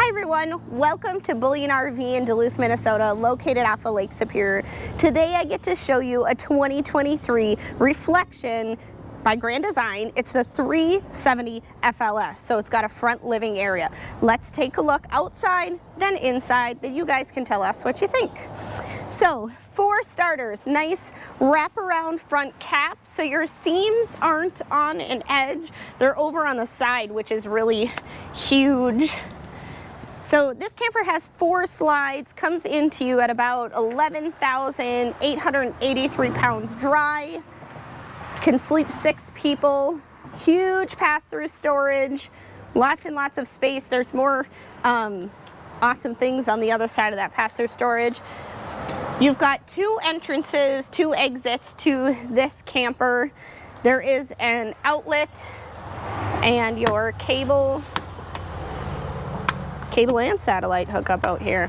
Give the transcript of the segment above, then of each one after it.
Hi everyone, welcome to Bullion RV in Duluth, Minnesota, located off of Lake Superior. Today I get to show you a 2023 Reflection by Grand Design. It's the 370 FLS, so it's got a front living area. Let's take a look outside, then inside, then you guys can tell us what you think. So, for starters, nice wraparound front cap, so your seams aren't on an edge, they're over on the side, which is really huge. So this camper has 4 slides, comes into you at about 11,883 pounds dry, can sleep 6 people, huge pass-through storage, lots and lots of space. There's more awesome things on the other side of that pass-through storage. You've got 2 entrances, 2 exits to this camper. There is an outlet and your cable and satellite hookup out here.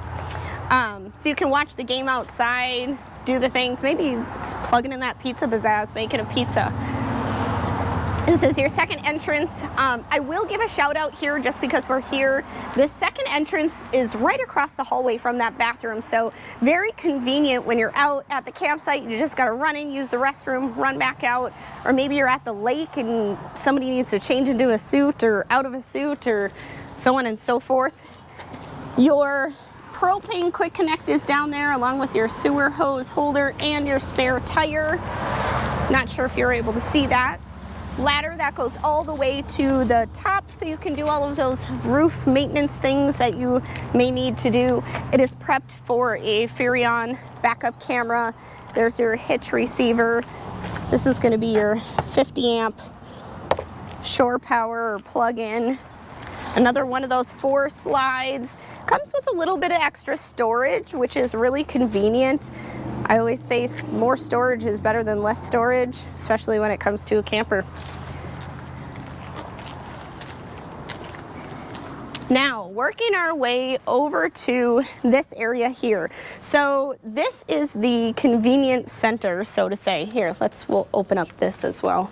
So you can watch the game outside, do the things, maybe plugging in that pizza pizzazz, making a pizza. This is your second entrance. I will give a shout out here just because we're here. The second entrance is right across the hallway from that bathroom, so very convenient when you're out at the campsite. You just gotta run in, use the restroom, run back out, or maybe you're at the lake and somebody needs to change into a suit or out of a suit or so on and so forth. Your propane quick connect is down there along with your sewer hose holder and your spare tire. Not sure if you're able to see that. Ladder that goes all the way to the top so you can do all of those roof maintenance things that you may need to do. It is prepped for a Furrion backup camera. There's your hitch receiver. This is going to be your 50 amp shore power or plug-in. Another one of those 4 slides. Comes with a little bit of extra storage, which is really convenient. I always say more storage is better than less storage, especially when it comes to a camper. Now, working our way over to this area here. So this is the convenience center, so to say. Here, we'll open up this as well.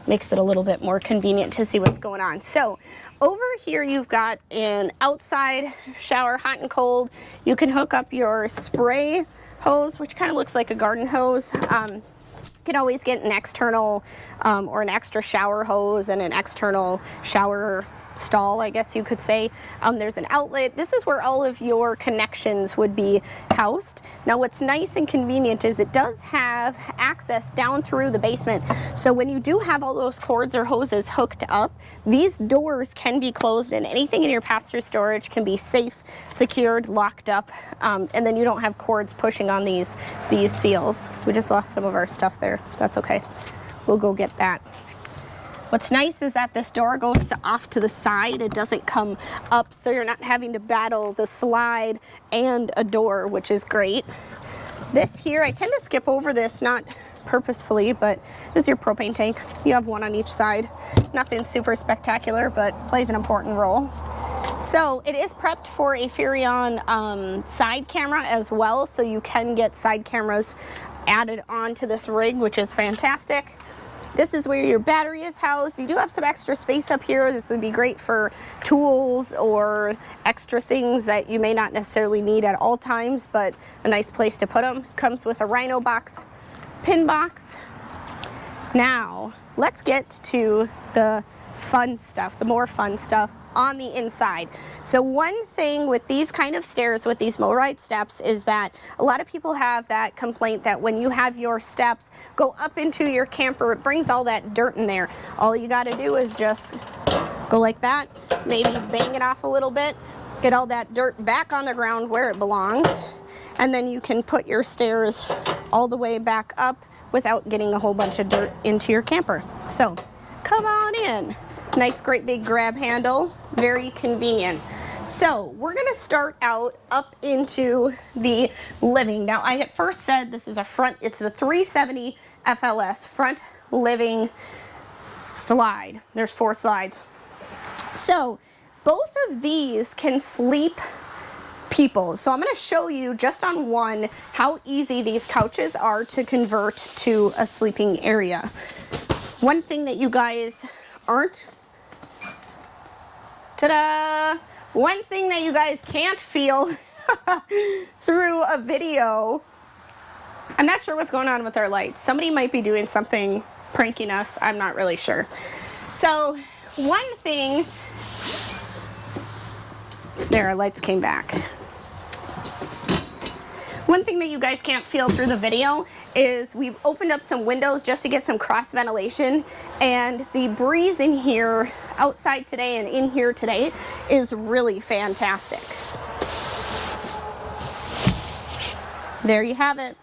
Makes it a little bit more convenient to see what's going on. So over here you've got an outside shower, hot and cold. You can hook up your spray hose, which kind of looks like a garden hose. You can always get an external or an extra shower hose and an external shower stall, I guess you could say. There's an outlet. This is where all of your connections would be housed. Now what's nice and convenient is it does have access down through the basement. So when you do have all those cords or hoses hooked up, these doors can be closed and anything in your pass-through storage can be safe, secured, locked up, and then you don't have cords pushing on these seals. We just lost some of our stuff there. That's okay. We'll go get that. What's nice is that this door goes off to the side. It doesn't come up, so you're not having to battle the slide and a door, which is great. This here, I tend to skip over this, not purposefully, but this is your propane tank. You have one on each side. Nothing super spectacular, but plays an important role. So it is prepped for a Furrion side camera as well, so you can get side cameras added onto this rig, which is fantastic. This is where your battery is housed. You do have some extra space up here. This would be great for tools or extra things that you may not necessarily need at all times, but a nice place to put them. Comes with a Rhino box, pin box. Now, let's get to the fun stuff, the more fun stuff on the inside. So one thing with these kind of stairs, with these MoRide steps, is that a lot of people have that complaint that when you have your steps go up into your camper, it brings all that dirt in there. All you got to do is just go like that, maybe bang it off a little bit, get all that dirt back on the ground where it belongs, and then you can put your stairs all the way back up without getting a whole bunch of dirt into your camper. So come on in. Nice, great big grab handle, very convenient. So we're gonna start out up into the living. Now I at first said this is a front, it's the 370 FLS front living slide. There's 4 slides. So both of these can sleep people. So I'm gonna show you just on one how easy these couches are to convert to a sleeping area. One thing that you guys aren't ta-da! one thing that you guys can't feel through a video, I'm not sure what's going on with our lights. Somebody might be doing something, pranking us. I'm not really sure. So one thing, there, our lights came back. One thing that you guys can't feel through the video is we've opened up some windows just to get some cross ventilation, and the breeze in here outside today and in here today is really fantastic. There you have it.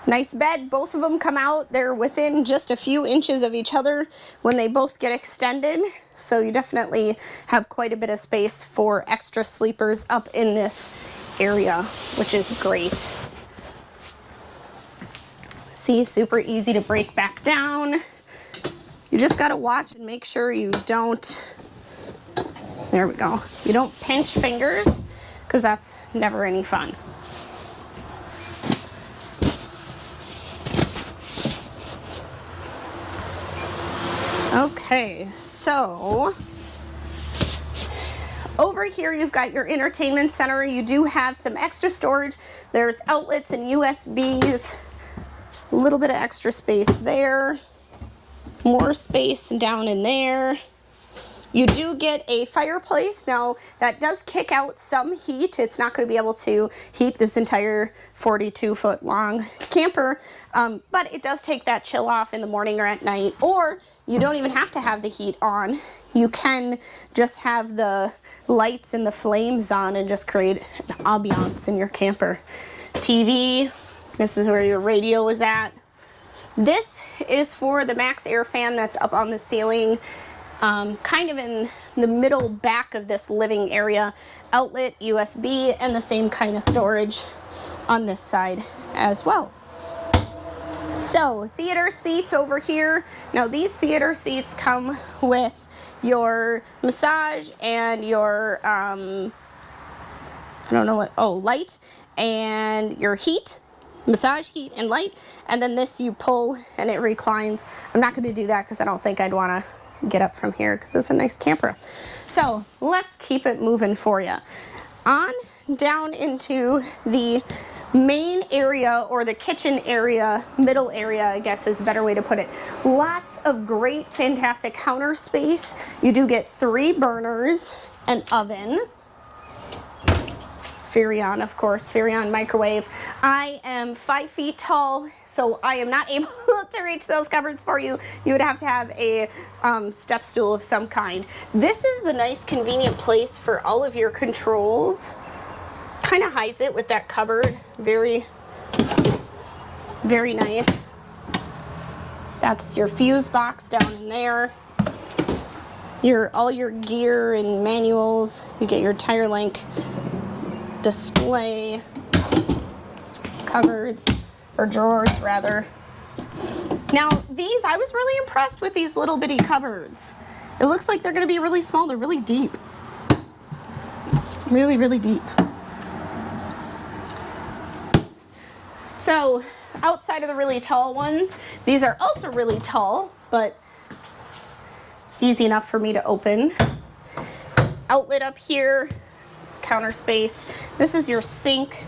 Nice bed. Both of them come out. They're within just a few inches of each other when they both get extended. So you definitely have quite a bit of space for extra sleepers up in this area, which is great. See, super easy to break back down. You just got to watch and make sure you don't, there we go, you don't pinch fingers, because that's never any fun. Okay, so over here you've got your entertainment center. You do have some extra storage. There's outlets and USBs, a little bit of extra space there, more space down in there. You do get a fireplace. Now that does kick out some heat. It's not going to be able to heat this entire 42-foot long camper, but it does take that chill off in the morning or at night, or you don't even have to have the heat on. You can just have the lights and the flames on and just create an ambiance in your camper. TV, this is where your radio is at. This is for the max air fan that's up on the ceiling. Kind of in the middle back of this living area. Outlet, USB, and the same kind of storage on this side as well. So, theater seats over here. Now these theater seats come with your massage and your, I don't know what, oh, light, and your heat. Massage, heat, and light. And then this you pull and it reclines. I'm not going to do that because I don't think I'd want to get up from here because it's a nice camper. So let's keep it moving for you. On down into the main area, or the kitchen area, middle area, I guess is a better way to put it. Lots of great, fantastic counter space. You do get 3 burners, an oven, Furrion, of course, Furrion microwave. I am 5 feet tall, so I am not able to reach those cupboards for you. You would have to have a step stool of some kind. This is a nice, convenient place for all of your controls. Kind of hides it with that cupboard. Very, very nice. That's your fuse box down in there. All your gear and manuals. You get your tire link display cupboards, or drawers rather. Now these, I was really impressed with these little bitty cupboards. It looks like they're going to be really small. They're really deep. Really, really deep. So outside of the really tall ones, these are also really tall, but easy enough for me to open. Outlet up here, counter space. This is your sink.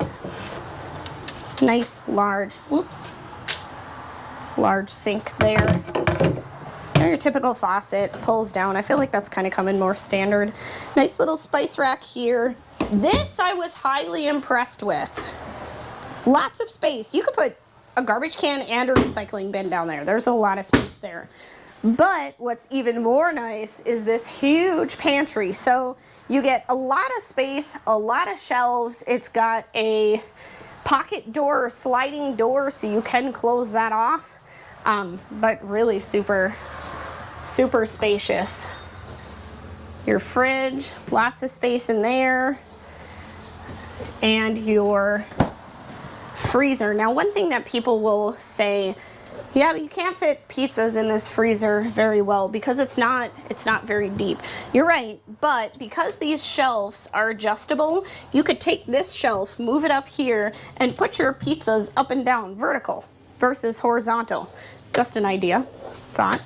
Nice large, whoops, large sink there. And your typical faucet pulls down. I feel like that's kind of coming more standard. Nice little spice rack here. This I was highly impressed with. Lots of space. You could put a garbage can and a recycling bin down there. There's a lot of space there. But what's even more nice is this huge pantry. So you get a lot of space, a lot of shelves. It's got a pocket door or sliding door, so you can close that off. But really super, super spacious. Your fridge, lots of space in there. And your freezer. Now, one thing that people will say, yeah, but you can't fit pizzas in this freezer very well because it's not very deep. You're right, but because these shelves are adjustable, you could take this shelf, move it up here, and put your pizzas up and down vertical versus horizontal. Just an idea, thought.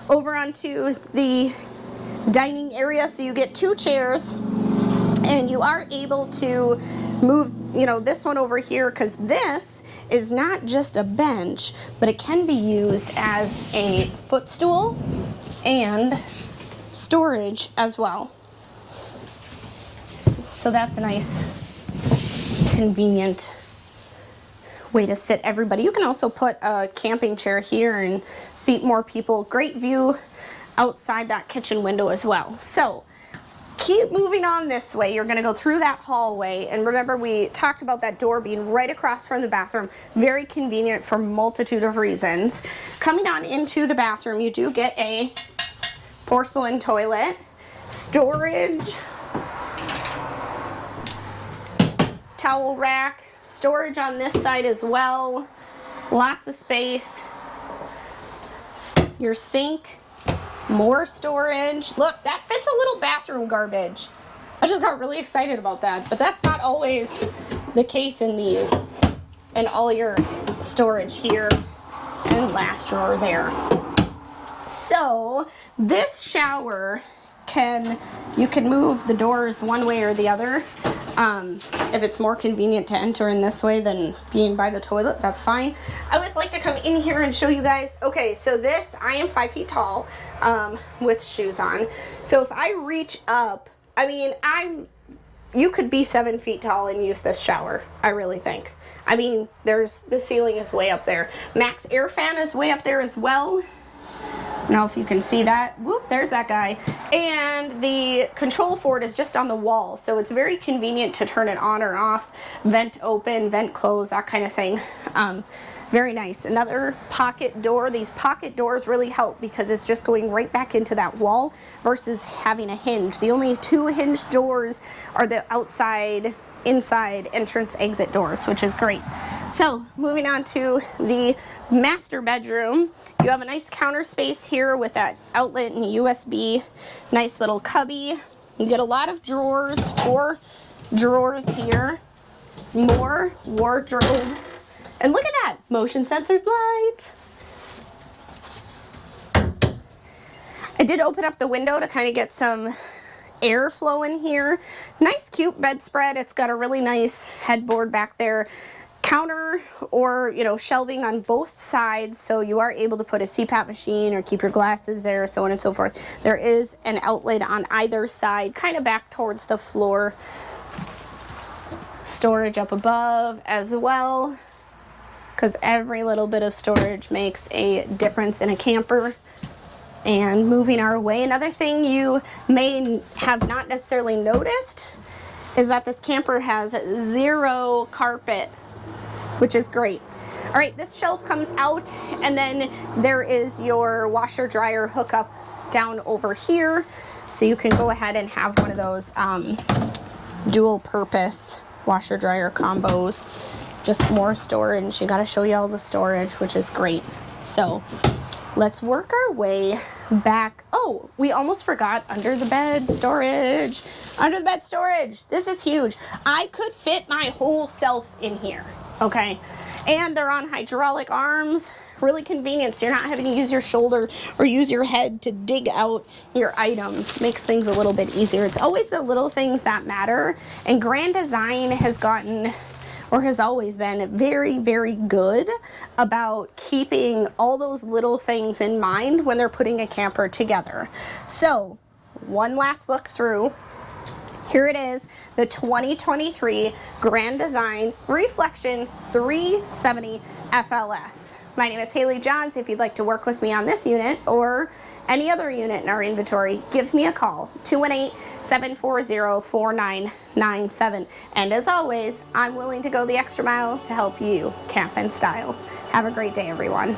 Over onto the dining area, so you get 2 chairs, and you are able to move, you know, this one over here, because this is not just a bench, but it can be used as a footstool and storage as well. So that's a nice, convenient way to sit everybody. You can also put a camping chair here and seat more people. Great view outside that kitchen window as well. So keep moving on this way. You're going to go through that hallway, and remember we talked about that door being right across from the bathroom. Very convenient for a multitude of reasons. Coming on into the bathroom, you do get a porcelain toilet, storage, towel rack, storage on this side as well, lots of space, your sink, more storage. Look, that fits a little bathroom garbage. I just got really excited about that, but that's not always the case in these. And all your storage here, and last drawer there. So this shower you can move the doors one way or the other. If it's more convenient to enter in this way than being by the toilet, that's fine. I always like to come in here and show you guys. Okay, so this, I am 5 feet tall with shoes on. So if I reach up, I mean, you could be 7 feet tall and use this shower, I really think. I mean, the ceiling is way up there. Max air fan is way up there as well. I don't know if you can see that. Whoop, there's that guy. And the control for it is just on the wall, so it's very convenient to turn it on or off, vent open, vent close, that kind of thing. Very nice. Another pocket door. These pocket doors really help because it's just going right back into that wall versus having a hinge. The only 2 hinged doors are the outside, inside entrance exit doors, which is great. So moving on to the master bedroom, you have a nice counter space here with that outlet and USB, nice little cubby. You get a lot of drawers, 4 drawers here, more wardrobe, and look at that, motion censored light. I did open up the window to kind of get some airflow in here. Nice cute bedspread. It's got a really nice headboard back there. Counter or, you know, shelving on both sides, so you are able to put a CPAP machine or keep your glasses there, so on and so forth. There is an outlet on either side, kind of back towards the floor. Storage up above as well, because every little bit of storage makes a difference in a camper. And moving our way, another thing you may have not necessarily noticed is that this camper has 0 carpet, which is great. All right, this shelf comes out, and then there is your washer dryer hookup down over here. So you can go ahead and have one of those dual purpose washer dryer combos. Just more storage. You gotta show you all the storage, which is great. So let's work our way back. Oh, we almost forgot under the bed storage. Under the bed storage. This is huge. I could fit my whole self in here, okay? And they're on hydraulic arms. Really convenient, so you're not having to use your shoulder or use your head to dig out your items. Makes things a little bit easier. It's always the little things that matter, and Grand Design has gotten, or has always been, very, very good about keeping all those little things in mind when they're putting a camper together. So, one last look through. Here it is, the 2023 Grand Design Reflection 370 FLS. My name is Haley Johns. If you'd like to work with me on this unit or any other unit in our inventory, give me a call, 218-740-4997. And as always, I'm willing to go the extra mile to help you camp in style. Have a great day, everyone.